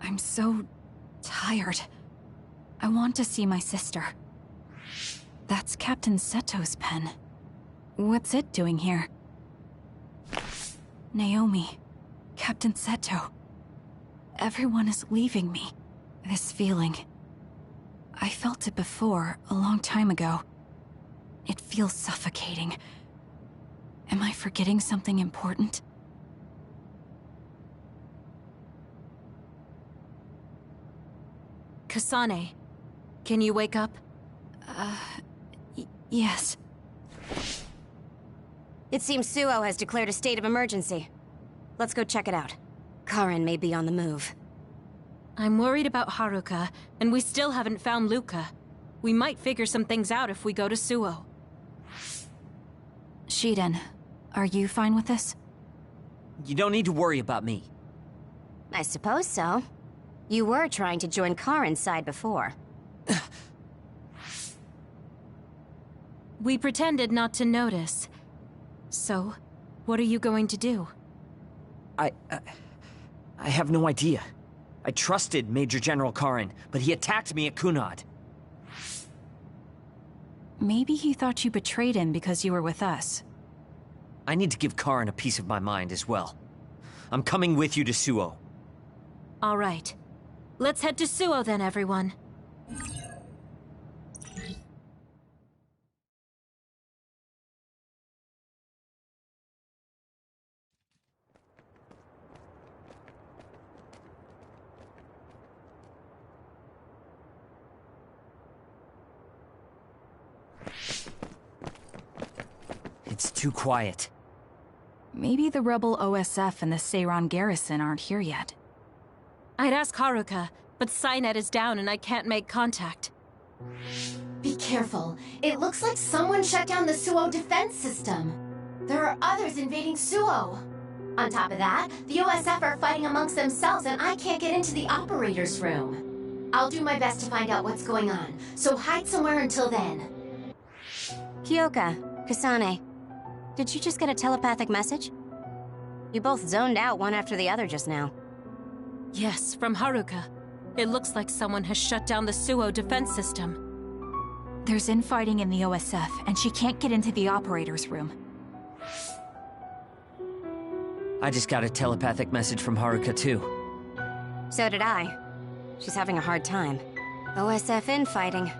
I'm so tired. I want to see my sister. That's Captain Seto's pen. What's it doing here? Naomi, Captain Seto. Everyone is leaving me. This feeling. I felt it before, a long time ago. It feels suffocating. Am I forgetting something important? Kasane, can you wake up? Yes. It seems Suo has declared a state of emergency. Let's go check it out. Karen may be on the move. I'm worried about Haruka, and we still haven't found Luca. We might figure some things out if we go to Suo. Shiden, are you fine with this? You don't need to worry about me. I suppose so. You were trying to join Karen's side before. We pretended not to notice. So, what are you going to do? I have no idea. I trusted Major General Karen, but he attacked me at Kunad. Maybe he thought you betrayed him because you were with us. I need to give Karen a piece of my mind as well. I'm coming with you to Suo. All right. Let's head to Suo then, everyone. It's too quiet. Maybe the rebel OSF and the Seiran garrison aren't here yet. I'd ask Haruka, but Cynet is down and I can't make contact. Be careful. It looks like someone shut down the Suo defense system. There are others invading Suo. On top of that, the OSF are fighting amongst themselves and I can't get into the operator's room. I'll do my best to find out what's going on, so hide somewhere until then. Kyoka, Kasane, did you just get a telepathic message? You both zoned out one after the other just now. Yes, from Haruka. It looks like someone has shut down the Suo defense system. There's infighting in the OSF, and she can't get into the operator's room. I just got a telepathic message from Haruka too. So did I. She's having a hard time. OSF infighting.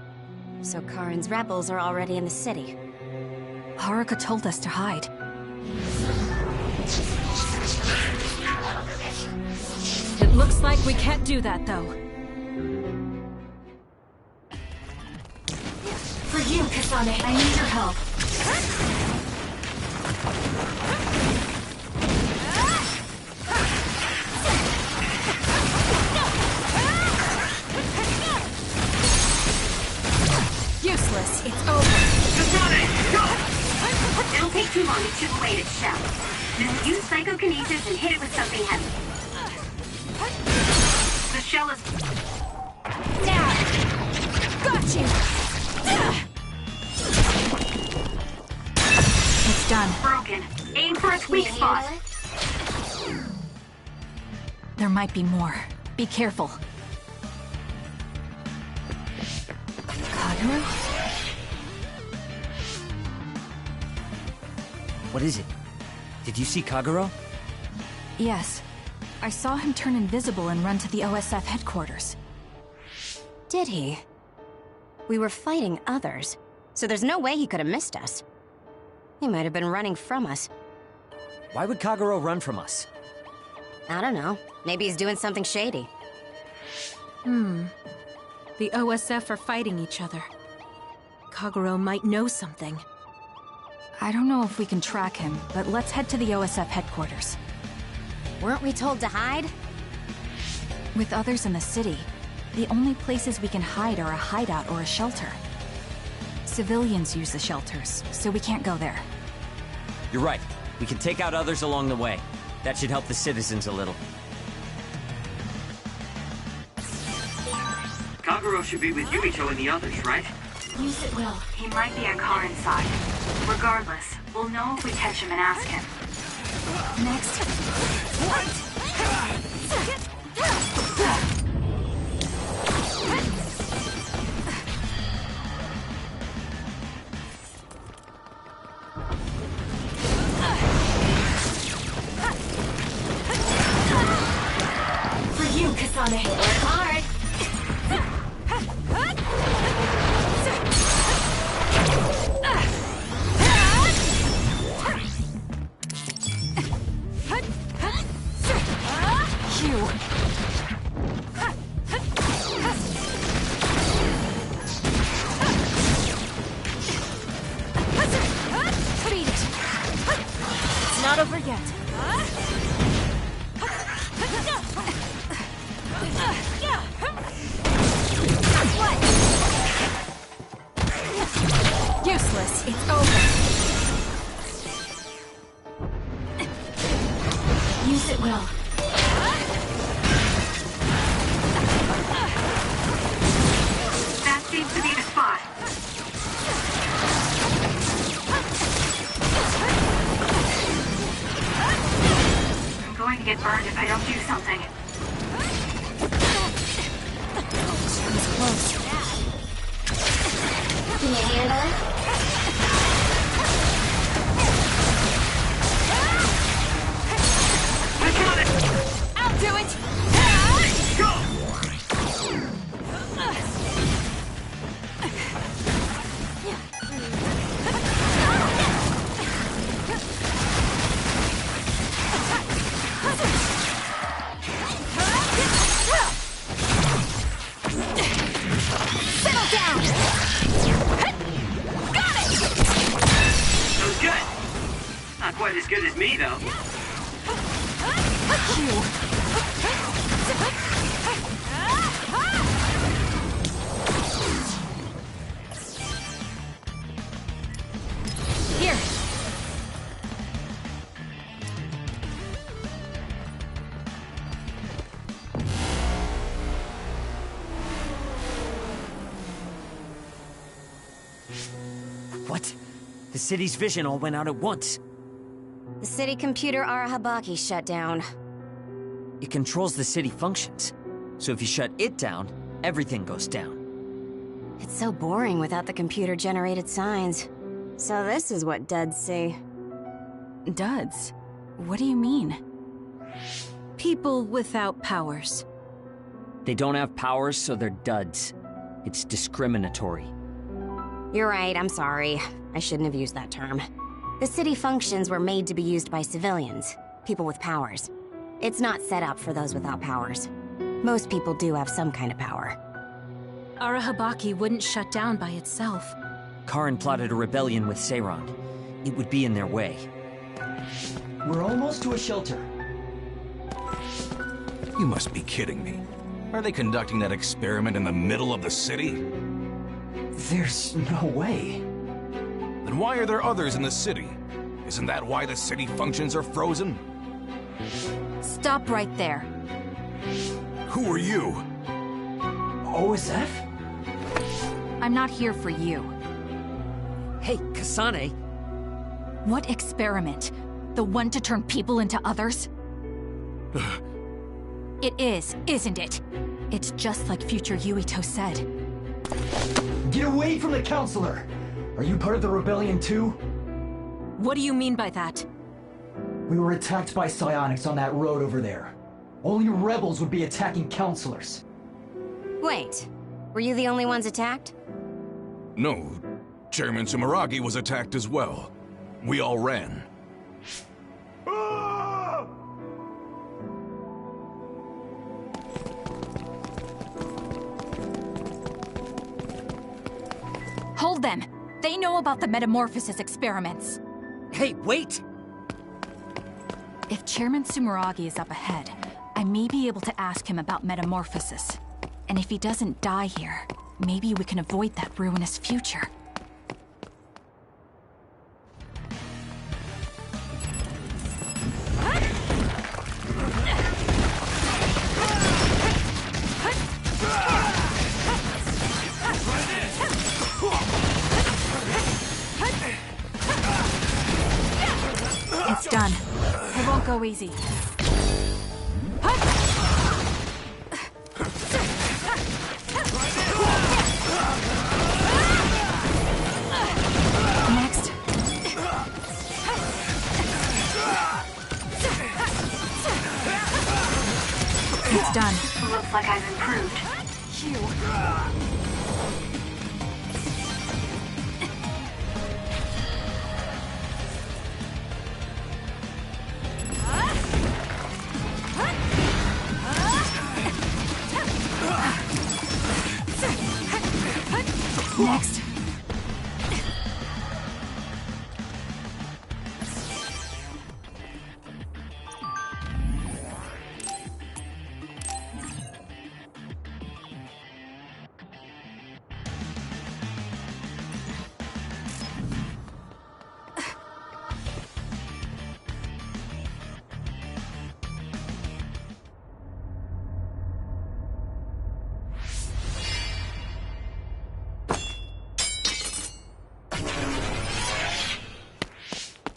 So Karen's rebels are already in the city. Haruka told us to hide. It looks like we can't do that, though. For you, Kasane, I need your help. Useless. It's over. Kasane, go! It'll take too long to chip away at its shell. Just use psychokinesis and hit it with something heavy. The shell is... Got you! It's done. broken. Aim for its weak spot. There might be more. Be careful. Kagero? What is it? Did you see Kagero? Yes. I saw him turn invisible and run to the OSF headquarters. Did he? We were fighting others, so there's no way he could have missed us. He might have been running from us. Why would Kagero run from us? I don't know. Maybe he's doing something shady. The OSF are fighting each other. Kagero might know something. I don't know if we can track him, but let's head to the OSF headquarters. Weren't we told to hide? With others in the city, the only places we can hide are a hideout or a shelter. Civilians use the shelters, so we can't go there. You're right. We can take out others along the way. That should help the citizens a little. Kagero should be with Yumito and the others, right? Use it well. He might be at Karen's side. Regardless, we'll know if we catch him and ask him. Next. Kasane. Work hard. Not over yet. Useless. It's over. Use it well. That seems to be the spot. I'm going to get burned if I don't do something. She's close. Can you handle it? I got it! I'll do it! Go! Settle down! Got it! That was good. Not quite as good as me, though. Here. What? The city's vision all went out at once. The city computer Arahabaki shut down. It controls the city functions. So if you shut it down, everything goes down. It's so boring without the computer-generated signs. So this is what duds see. Duds? What do you mean? People without powers. They don't have powers, so they're duds. It's discriminatory. You're right, I'm sorry. I shouldn't have used that term. The city functions were made to be used by civilians, people with powers. It's not set up for those without powers. Most people do have some kind of power. Arahabaki wouldn't shut down by itself. Karin plotted a rebellion with Seiron. It would be in their way. We're almost to a shelter. You must be kidding me. Are they conducting that experiment in the middle of the city? There's no way. Then why are there others in the city? Isn't that why the city functions are frozen? Stop right there. Who are you? OSF? I'm not here for you. Hey, Kasane! What experiment? The one to turn people into others? It is, isn't it? It's just like future Yuito said. Get away from the counselor! Are you part of the rebellion too? What do you mean by that? We were attacked by psionics on that road over there. Only rebels would be attacking counselors. Wait, were you the only ones attacked? No. Chairman Sumeragi was attacked as well. We all ran. Hold them! They know about the metamorphosis experiments. Hey, wait! If Chairman Sumeragi is up ahead, I may be able to ask him about metamorphosis. And if he doesn't die here, maybe we can avoid that ruinous future. It's done. It won't go easy. Next. It's done. Looks like I've improved. Next.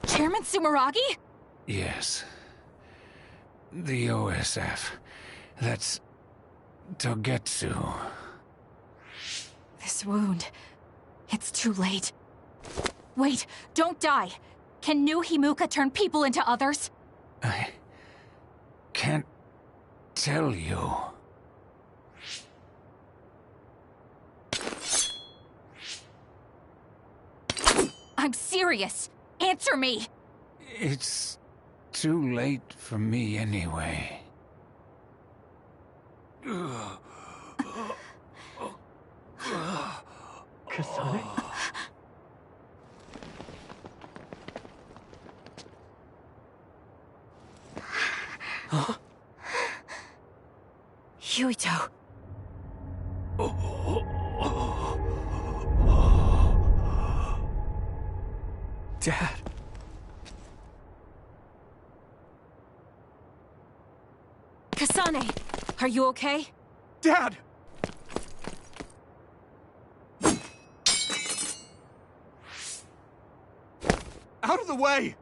Chairman Sumeragi? Yes. The OSF. That's Togetsu. This wound... it's too late. Wait, don't die! Can new Himuka turn people into others? I can't tell you. I'm serious! Answer me! It's too late for me anyway. Kasane? Yuito. Dad. Kasane, are you okay? Dad! Out of the way!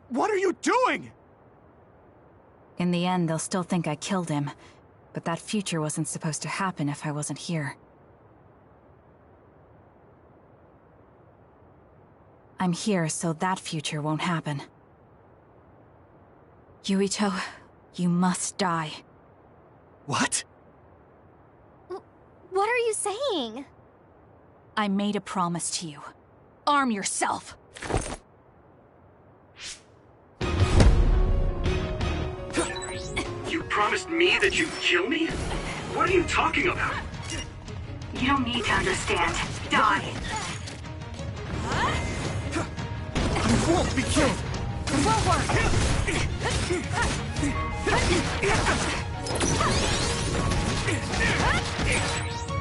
What are you doing? In the end, they'll still think I killed him. But that future wasn't supposed to happen if I wasn't here. I'm here so that future won't happen. Yuito, you must die. What? What are you saying? I made a promise to you. Arm yourself! You promised me that you'd kill me? What are you talking about? You don't need to understand. Die. You won't be killed! It won't work!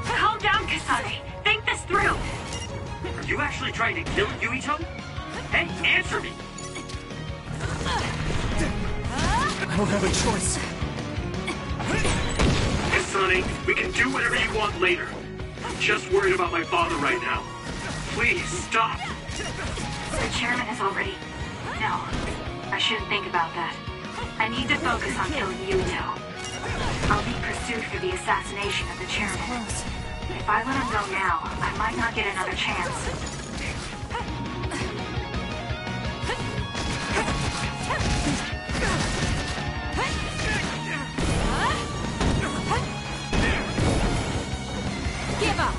Calm down, Kasane. Think this through. Are you actually trying to kill Yuito? Hey, answer me! I don't have a choice. Kasane, we can do whatever you want later. I'm just worried about my father right now. Please, stop! The chairman is already... No, I shouldn't think about that. I need to focus on killing Yuito. I'll be pursued for the assassination of the chairman. If I let him go now, I might not get another chance. Give up!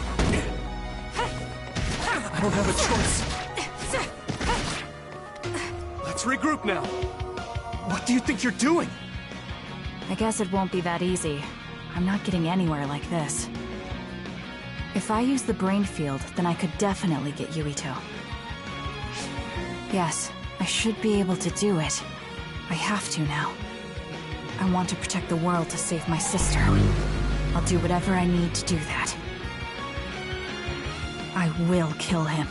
I don't have a choice. Let's regroup now. What do you think you're doing? I guess it won't be that easy. I'm not getting anywhere like this. If I use the brain field, then I could definitely get Yuito. Yes, I should be able to do it. I have to now. I want to protect the world to save my sister. I'll do whatever I need to do that. I will kill him.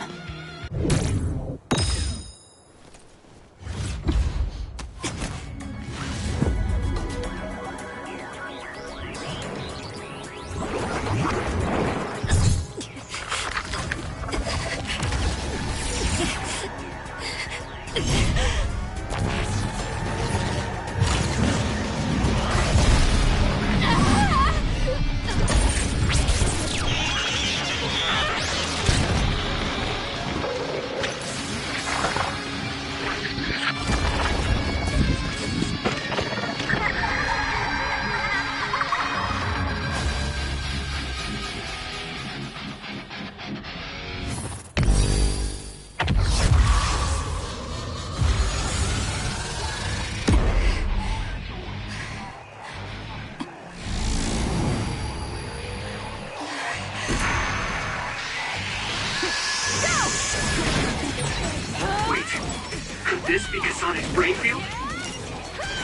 Could this be Kasane's brain field?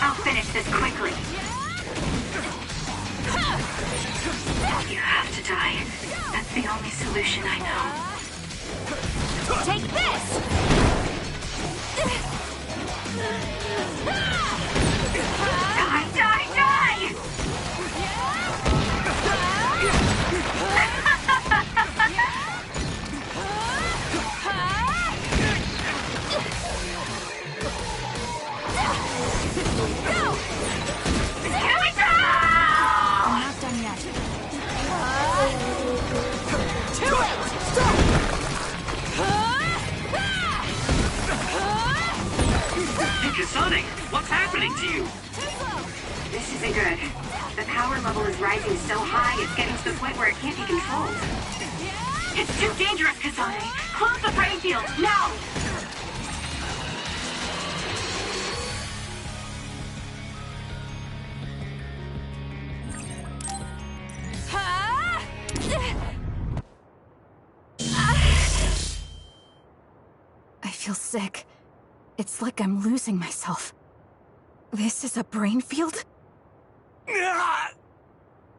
I'll finish this quickly. You have to die. That's the only solution I know. Take this! Die, die, die! I'm not done yet. Too late! Stop! Kasane, what's happening to you? This isn't good. The power level is rising so high, it's getting to the point where it can't be controlled. It's too dangerous, Kasane! Close the brain field, now! I feel sick. It's like I'm losing myself. This is a brain field?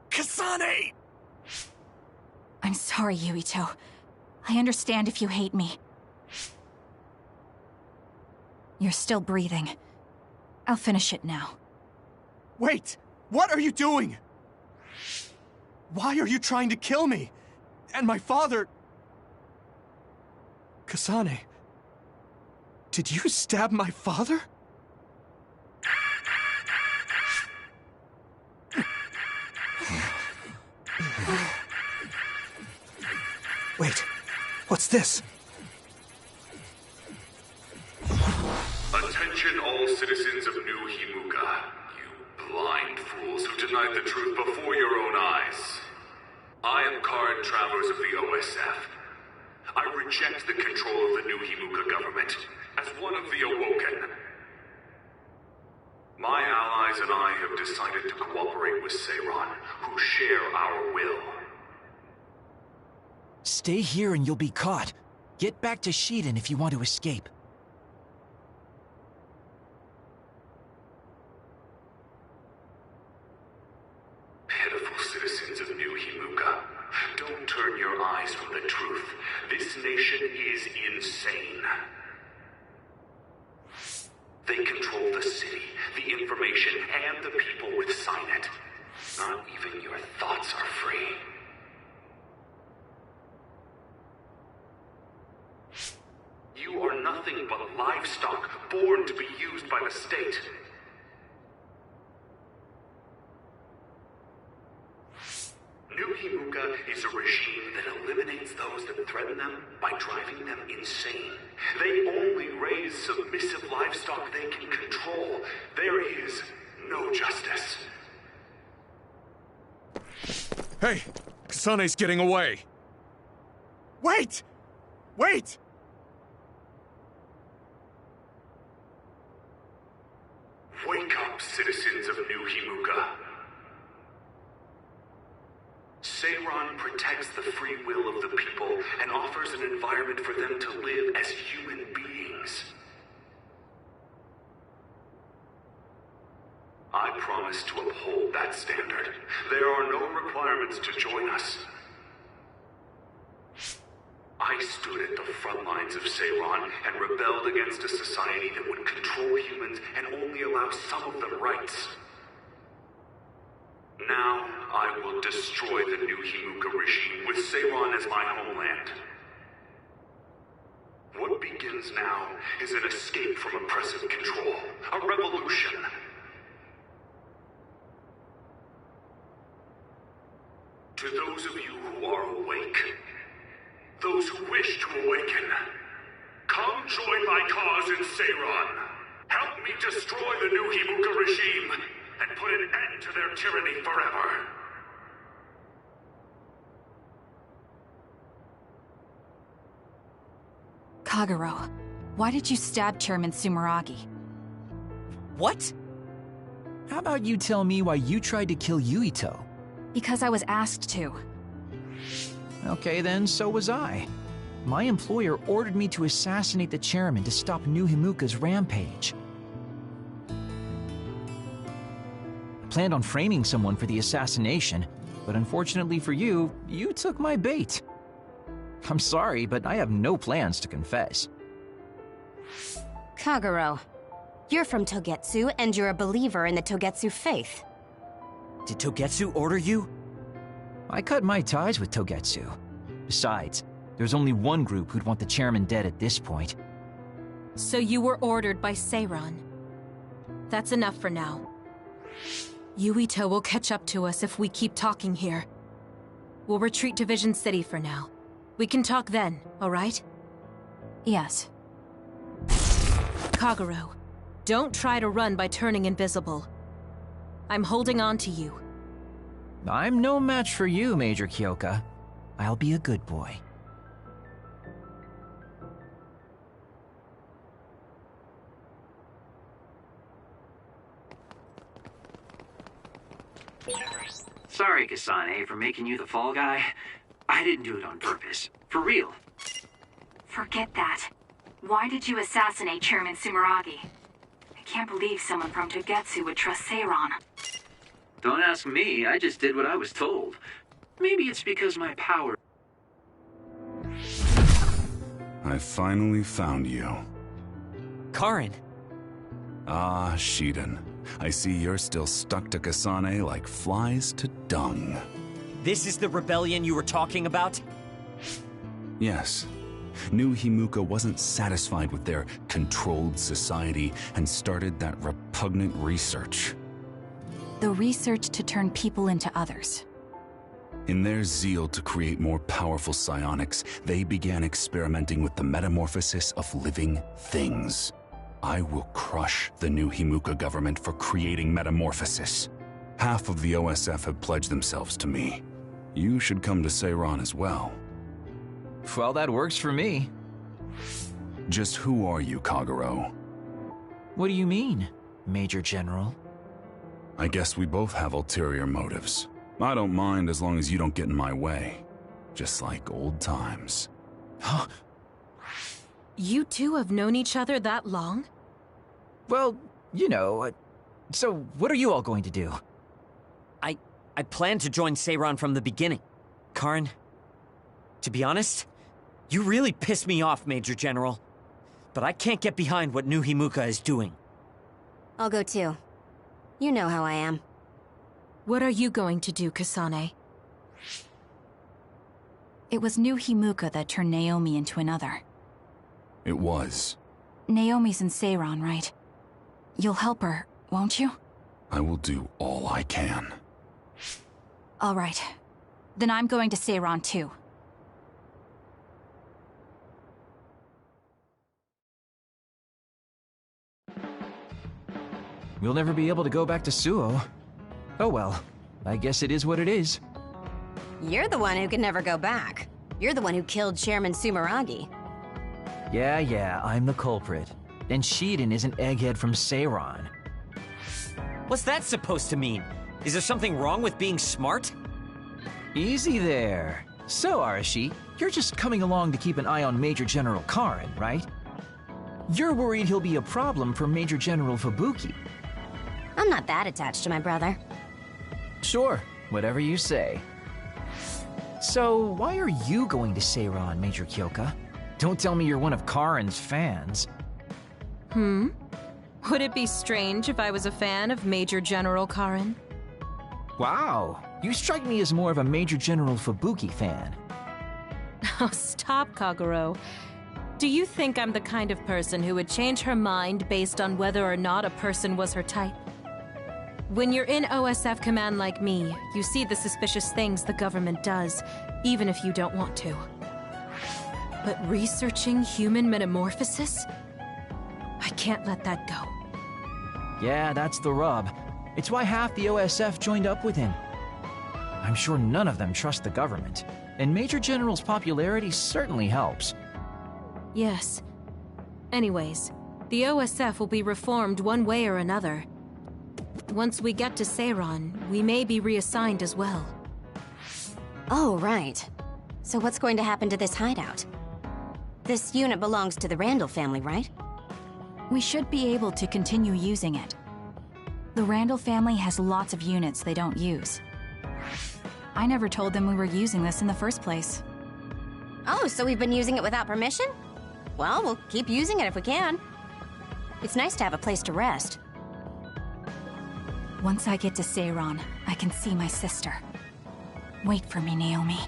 Kasane! I'm sorry, Yuito. I understand if you hate me. You're still breathing. I'll finish it now. Wait! What are you doing? Why are you trying to kill me? And my father... Kasane... Did you stab my father? Wait, what's this? Attention all citizens of New Himuka, you blind fools who denied the truth before your own eyes. I am current travelers of the OSF. I reject the control of the New Himuka government as one of the Awoken. My allies and I have decided to cooperate with Seiron, who share our will. Stay here and you'll be caught. Get back to Shiden if you want to escape. Pitiful citizens of New Himuka, don't turn your eyes from the truth. This nation is insane. They control the city, the information, and the people with Signet. Not even your thoughts are free. You are nothing but livestock, born to be used by the state. New Himuka is a regime that eliminates those that threaten them by driving them insane. They only raise submissive livestock they can control. There is no justice. Hey! Kasane's getting away! Wait! Wait! Wake up, citizens of New Himuka. Seiron protects the free will of the people and offers an environment for them to live as human beings. I promise to uphold that standard. There are no requirements to join us. I stood at the front lines of Seiron and rebelled against a society that would control humans and only allow some of them rights. Now, I will destroy the New Himuka regime with Seiron as my homeland. What begins now is an escape from oppressive control, a revolution. To those of you who are awake, those who wish to awaken, come join my cause in Seiron. Help me destroy the New Himuka regime and put an end to their tyranny forever. Kagero, why did you stab Chairman Sumeragi? What? How about you tell me why you tried to kill Because I was asked to. Okay then, so was I. My employer ordered me to assassinate the chairman to stop New Himuka's rampage. I planned on framing someone for the assassination, but unfortunately for you, you took my bait. I'm sorry, but I have no plans to confess. Kagero, you're from Togetsu, and you're a believer in the Togetsu faith. Did Togetsu order you? I cut my ties with Togetsu. Besides, there's only one group who'd want the chairman dead at this point. So you were ordered by Seiran. That's enough for now. Yuito will catch up to us if we keep talking here. We'll retreat to Vision City for now. We can talk then, alright? Yes. Kagero, don't try to run by turning invisible. I'm holding on to you. I'm no match for you, Major Kyoka. I'll be a good boy. Sorry, Kasane, for making you the fall guy. I didn't do it on purpose. For real. Forget that. Why did you assassinate Chairman Sumeragi? I can't believe someone from Togetsu would trust Seiran. Don't ask me, I just did what I was told. Maybe it's because my power... I finally found you. Karin! Ah, Shiden. I see you're still stuck to Kasane like flies to dung. This is the rebellion you were talking about? Yes. New Himuka wasn't satisfied with their controlled society and started that repugnant research. The research to turn people into others. In their zeal to create more powerful psionics, they began experimenting with the metamorphosis of living things. I will crush the New Himuka government for creating metamorphosis. Half of the OSF have pledged themselves to me. You should come to Seiran as well. Well, that works for me. Just who are you, Kagero? What do you mean, Major General? I guess we both have ulterior motives. I don't mind as long as you don't get in my way. Just like old times. You two have known each other that long? Well, you know, so what are you all going to do? I planned to join Seiran from the beginning. Karin, to be honest, you really piss me off, Major General. But I can't get behind what New Himuka is doing. I'll go too. You know how I am. What are you going to do, Kasane? It was New Himuka that turned Naomi into another. It was. Naomi's in Seiran, right? You'll help her, won't you? I will do all I can. All right. Then I'm going to Seiran too. We'll never be able to go back to Suo. Oh well, I guess it is what it is. You're the one who can never go back. You're the one who killed Chairman Sumeragi. Yeah, I'm the culprit. And Shiden is an egghead from Seiran. What's that supposed to mean? Is there something wrong with being smart? Easy there. So, Arashi, you're just coming along to keep an eye on Major General Karin, right? You're worried he'll be a problem for Major General Fubuki. I'm not that attached to my brother. Sure, whatever you say. So, why are you going to Seiran, Major Kyoka? Don't tell me you're one of Karin's fans. Would it be strange if I was a fan of Major General Karin? Wow, you strike me as more of a Major General Fubuki fan. Oh, stop, Kagero. Do you think I'm the kind of person who would change her mind based on whether or not a person was her type? When you're in OSF command like me, you see the suspicious things the government does, even if you don't want to. But researching human metamorphosis? I can't let that go. Yeah, that's the rub. It's why half the OSF joined up with him. I'm sure none of them trust the government, and Major General's popularity certainly helps. Yes. Anyways, the OSF will be reformed one way or another. Once we get to Seiran, we may be reassigned as well. Oh, right. So what's going to happen to this hideout? This unit belongs to the Randall family, right? We should be able to continue using it. The Randall family has lots of units they don't use. I never told them we were using this in the first place. Oh, so we've been using it without permission? Well, we'll keep using it if we can. It's nice to have a place to rest. Once I get to Seiron, I can see my sister. Wait for me, Naomi.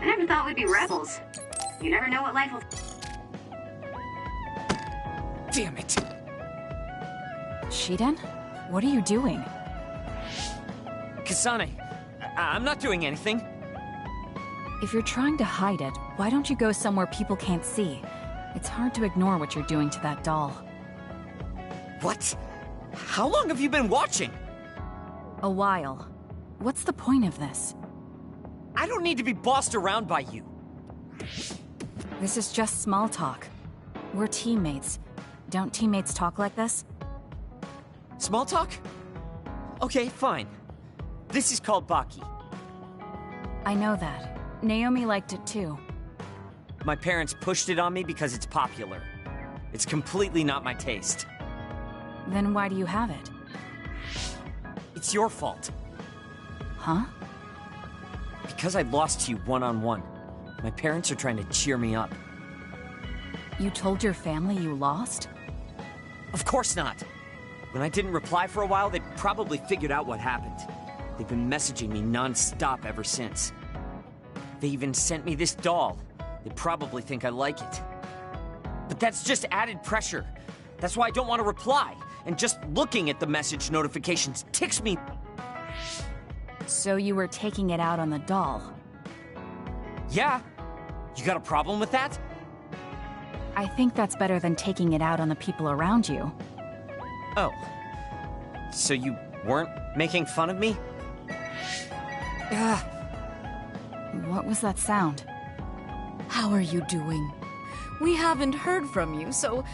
I never thought we'd be rebels. You never know what life will... Damn it! Shiden? What are you doing? Kasane, I'm not doing anything. If you're trying to hide it, why don't you go somewhere people can't see? It's hard to ignore what you're doing to that doll. What? How long have you been watching? A while. What's the point of this? I don't need to be bossed around by you. This is just small talk. We're teammates. Don't teammates talk like this? Small talk? Okay, fine. This is called Baki. I know that. Naomi liked it too. My parents pushed it on me because it's popular. It's completely not my taste. Then why do you have it? It's your fault. Huh? Because I lost to you one-on-one. My parents are trying to cheer me up. You told your family you lost? Of course not. When I didn't reply for a while, they probably figured out what happened. They've been messaging me non-stop ever since. They even sent me this doll. They probably think I like it. But that's just added pressure. That's why I don't want to reply. And just looking at the message notifications ticks me. So you were taking it out on the doll? Yeah. You got a problem with that? I think that's better than taking it out on the people around you. Oh. So you weren't making fun of me? What was that sound? How are you doing? We haven't heard from you, so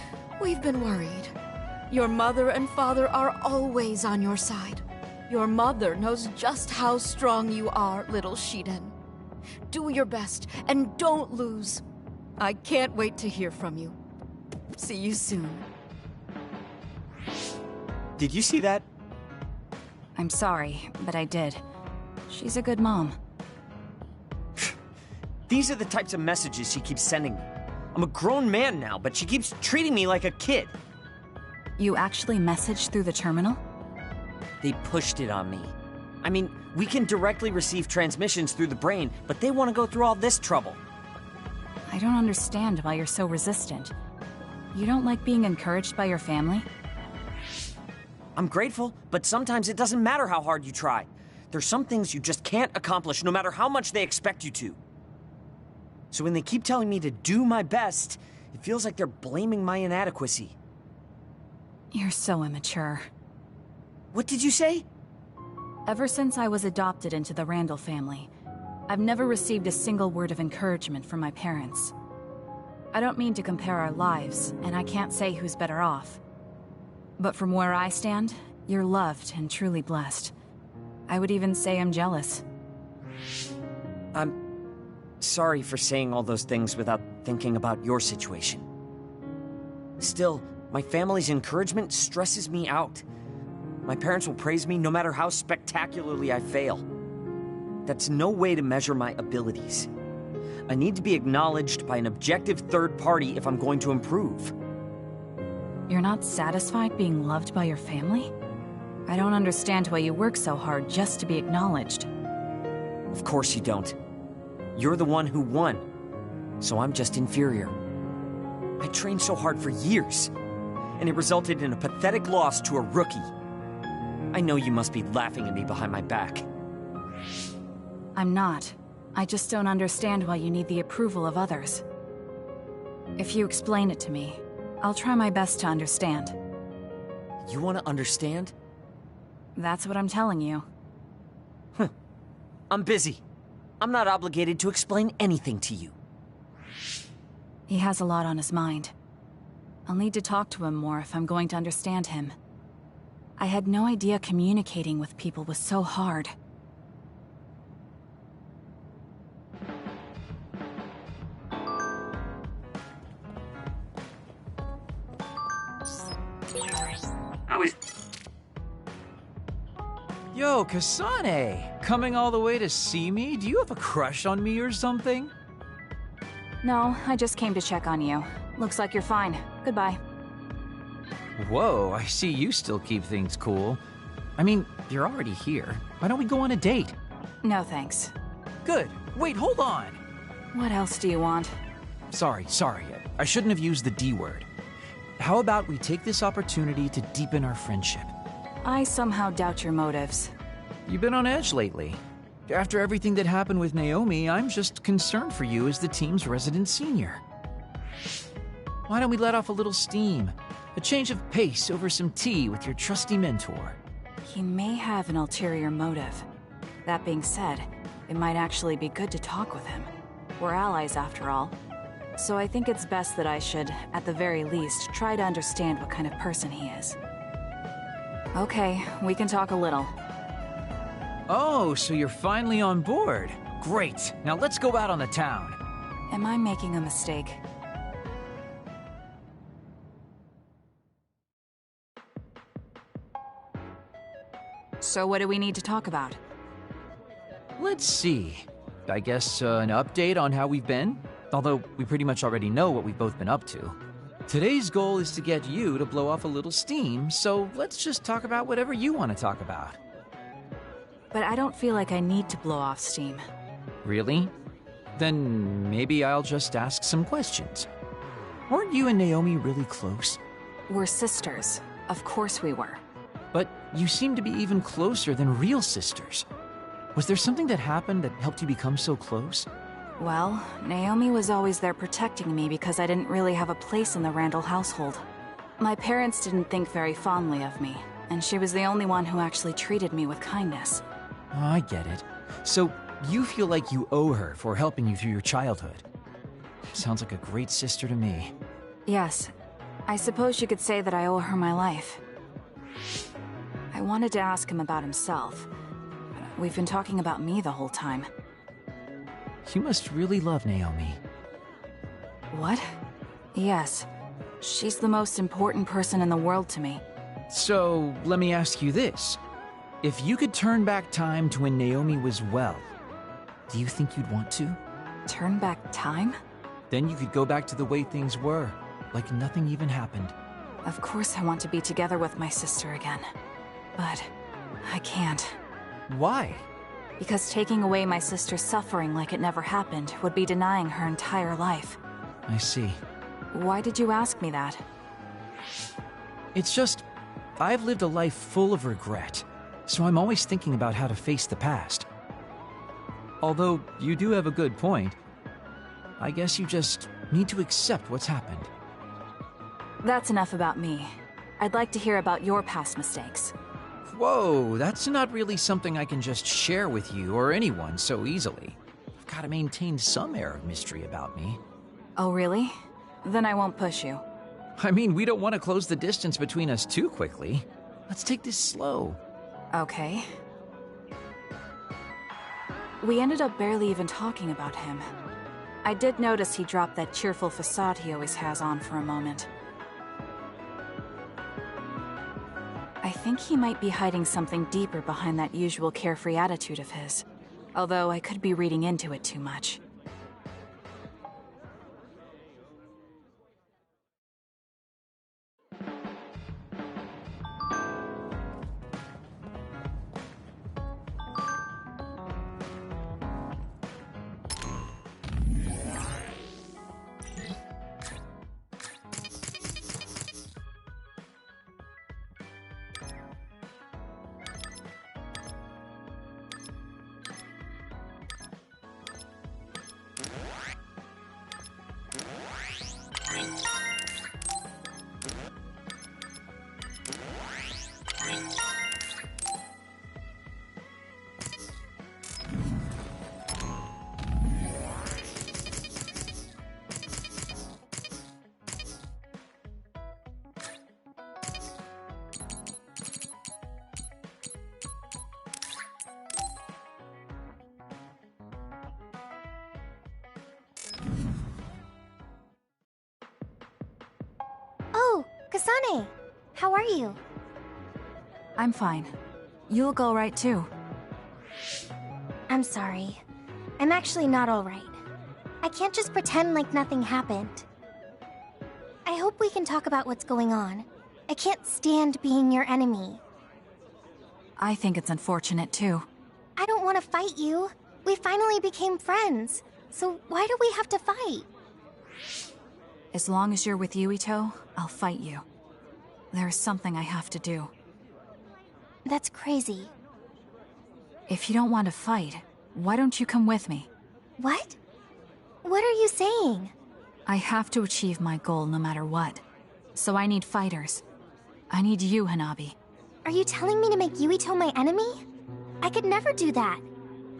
we've been worried. Your mother and father are always on your side. Your mother knows just how strong you are, little Shiden. Do your best, and don't lose. I can't wait to hear from you. See you soon. Did you see that? I'm sorry, but I did. She's a good mom. These are the types of messages she keeps sending me. I'm a grown man now, but she keeps treating me like a kid. You actually messaged through the terminal? They pushed it on me. I mean, we can directly receive transmissions through the brain, but they want to go through all this trouble. I don't understand why you're so resistant. You don't like being encouraged by your family? I'm grateful, but sometimes it doesn't matter how hard you try. There's some things you just can't accomplish no matter how much they expect you to. So when they keep telling me to do my best, it feels like they're blaming my inadequacy. You're so immature. What did you say? Ever since I was adopted into the Randall family, I've never received a single word of encouragement from my parents. I don't mean to compare our lives, and I can't say who's better off. But from where I stand, you're loved and truly blessed. I would even say I'm jealous. I'm sorry for saying all those things without thinking about your situation. Still, my family's encouragement stresses me out. My parents will praise me no matter how spectacularly I fail. That's no way to measure my abilities. I need to be acknowledged by an objective third party if I'm going to improve. You're not satisfied being loved by your family? I don't understand why you work so hard just to be acknowledged. Of course you don't. You're the one who won, so I'm just inferior. I trained so hard for years, and it resulted in a pathetic loss to a rookie. I know you must be laughing at me behind my back. I'm not. I just don't understand why you need the approval of others. If you explain it to me, I'll try my best to understand. You want to understand? That's what I'm telling you. I'm busy. I'm not obligated to explain anything to you. He has a lot on his mind. I'll need to talk to him more if I'm going to understand him. I had no idea communicating with people was so hard. Yo, Kasane! Coming all the way to see me? Do you have a crush on me or something? No, I just came to check on you. Looks like you're fine. Goodbye. Whoa, I see you still keep things cool. I mean, you're already here. Why don't we go on a date? No thanks. Good. Wait, hold on! What else do you want? Sorry. I shouldn't have used the D word. How about we take this opportunity to deepen our friendship? I somehow doubt your motives. You've been on edge lately. After everything that happened with Naomi, I'm just concerned for you as the team's resident senior. Why don't we let off a little steam? A change of pace over some tea with your trusty mentor. He may have an ulterior motive. That being said, it might actually be good to talk with him. We're allies after all. So I think it's best that I should, at the very least, try to understand what kind of person he is. Okay, we can talk a little. Oh, so you're finally on board. Great. Now let's go out on the town. Am I making a mistake? So what do we need to talk about? Let's see. I guess an update on how we've been? Although we pretty much already know what we've both been up to. Today's goal is to get you to blow off a little steam, so let's just talk about whatever you want to talk about. But I don't feel like I need to blow off steam. Really? Then maybe I'll just ask some questions. Weren't you and Naomi really close? We're sisters. Of course we were. But you seem to be even closer than real sisters. Was there something that happened that helped you become so close? Well, Naomi was always there protecting me because I didn't really have a place in the Randall household. My parents didn't think very fondly of me, and she was the only one who actually treated me with kindness. Oh, I get it. So you feel like you owe her for helping you through your childhood. Sounds like a great sister to me. Yes. I suppose you could say that I owe her my life. I wanted to ask him about himself. We've been talking about me the whole time. You must really love Naomi. What? Yes. She's the most important person in the world to me. So, let me ask you this. If you could turn back time to when Naomi was well, do you think you'd want to? Turn back time? Then you could go back to the way things were, like nothing even happened. Of course I want to be together with my sister again. But I can't. Why? Because taking away my sister's suffering like it never happened would be denying her entire life. I see. Why did you ask me that? It's just, I've lived a life full of regret, so I'm always thinking about how to face the past. Although, you do have a good point. I guess you just need to accept what's happened. That's enough about me. I'd like to hear about your past mistakes. Whoa, that's not really something I can just share with you or anyone so easily. I've got to maintain some air of mystery about me. Oh, really? Then I won't push you. I mean, we don't want to close the distance between us too quickly. Let's take this slow. Okay. We ended up barely even talking about him. I did notice he dropped that cheerful facade he always has on for a moment. I think he might be hiding something deeper behind that usual carefree attitude of his. Although I could be reading into it too much. Kasane, how are you? I'm fine. You look alright too. I'm sorry. I'm actually not alright. I can't just pretend like nothing happened. I hope we can talk about what's going on. I can't stand being your enemy. I think it's unfortunate too. I don't want to fight you. We finally became friends. So why do we have to fight? As long as you're with Yuito, I'll fight you. There's something I have to do. That's crazy. If you don't want to fight, why don't you come with me? What? What are you saying? I have to achieve my goal no matter what. So I need fighters. I need you, Hanabi. Are you telling me to make Yuito my enemy? I could never do that.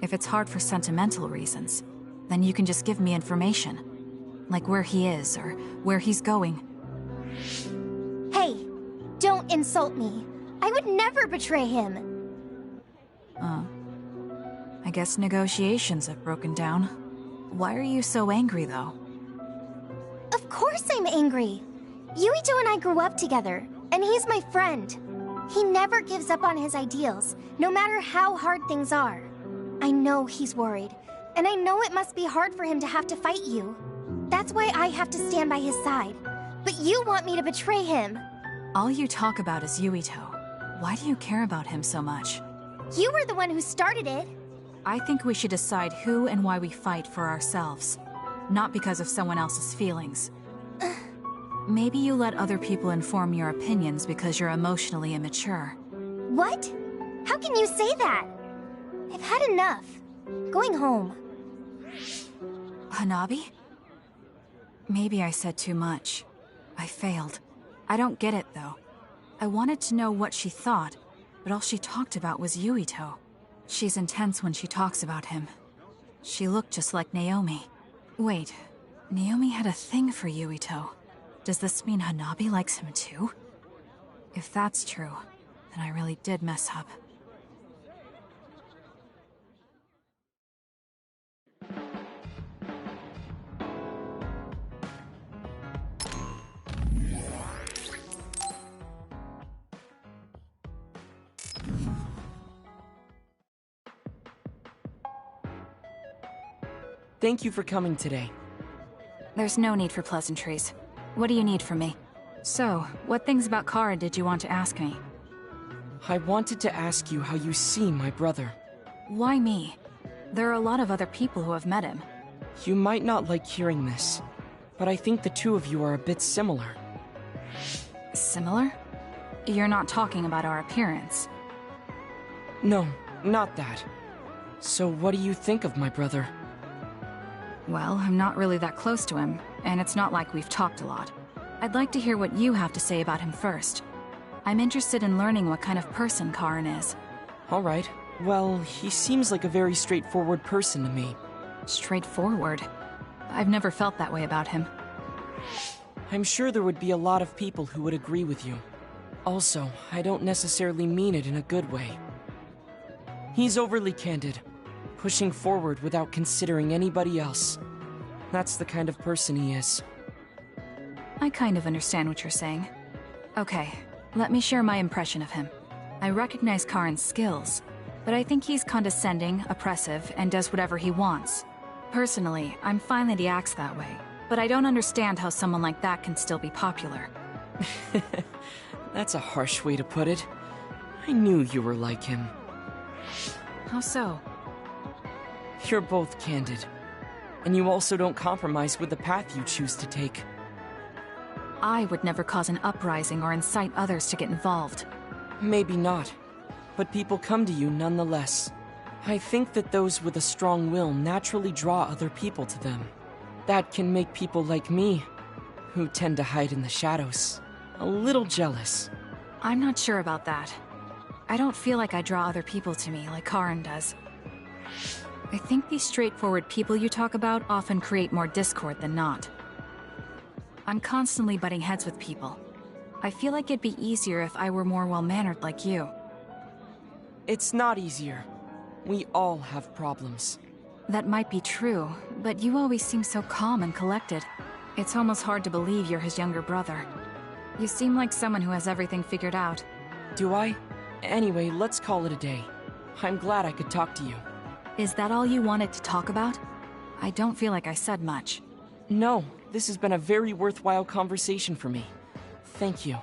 If it's hard for sentimental reasons, then you can just give me information. Like where he is, or where he's going. Hey, don't insult me. I would never betray him. I guess negotiations have broken down. Why are you so angry, though? Of course I'm angry. Yuito and I grew up together, and he's my friend. He never gives up on his ideals, no matter how hard things are. I know he's worried, and I know it must be hard for him to have to fight you. That's why I have to stand by his side. But you want me to betray him. All you talk about is Yuito. Why do you care about him so much? You were the one who started it. I think we should decide who and why we fight for ourselves, not because of someone else's feelings. Maybe you let other people inform your opinions because you're emotionally immature. What? How can you say that? I've had enough. Going home. Hanabi? Maybe I said too much. I failed. I don't get it, though. I wanted to know what she thought, but all she talked about was Yuito. She's intense when she talks about him. She looked just like Naomi. Wait, Naomi had a thing for Yuito. Does this mean Hanabi likes him too? If that's true, then I really did mess up. Thank you for coming today. There's no need for pleasantries. What do you need from me? So, what things about Kara did you want to ask me? I wanted to ask you how you see my brother. Why me? There are a lot of other people who have met him. You might not like hearing this, but I think the two of you are a bit similar. Similar? You're not talking about our appearance. No, not that. So what do you think of my brother? Well, I'm not really that close to him, and it's not like we've talked a lot. I'd like to hear what you have to say about him first. I'm interested in learning what kind of person Karin is. Alright. Well, he seems like a very straightforward person to me. Straightforward? I've never felt that way about him. I'm sure there would be a lot of people who would agree with you. Also, I don't necessarily mean it in a good way. He's overly candid, pushing forward without considering anybody else. That's the kind of person he is. I kind of understand what you're saying. Okay, let me share my impression of him. I recognize Karin's skills, but I think he's condescending, oppressive, and does whatever he wants. Personally, I'm fine that he acts that way, but I don't understand how someone like that can still be popular. That's a harsh way to put it. I knew you were like him. How so? You're both candid. And you also don't compromise with the path you choose to take. I would never cause an uprising or incite others to get involved. Maybe not. But people come to you nonetheless. I think that those with a strong will naturally draw other people to them. That can make people like me, who tend to hide in the shadows, a little jealous. I'm not sure about that. I don't feel like I draw other people to me like Karin does. I think these straightforward people you talk about often create more discord than not. I'm constantly butting heads with people. I feel like it'd be easier if I were more well-mannered like you. It's not easier. We all have problems. That might be true, but you always seem so calm and collected. It's almost hard to believe you're his younger brother. You seem like someone who has everything figured out. Do I? Anyway, let's call it a day. I'm glad I could talk to you. Is that all you wanted to talk about? I don't feel like I said much. No, this has been a very worthwhile conversation for me. Thank you.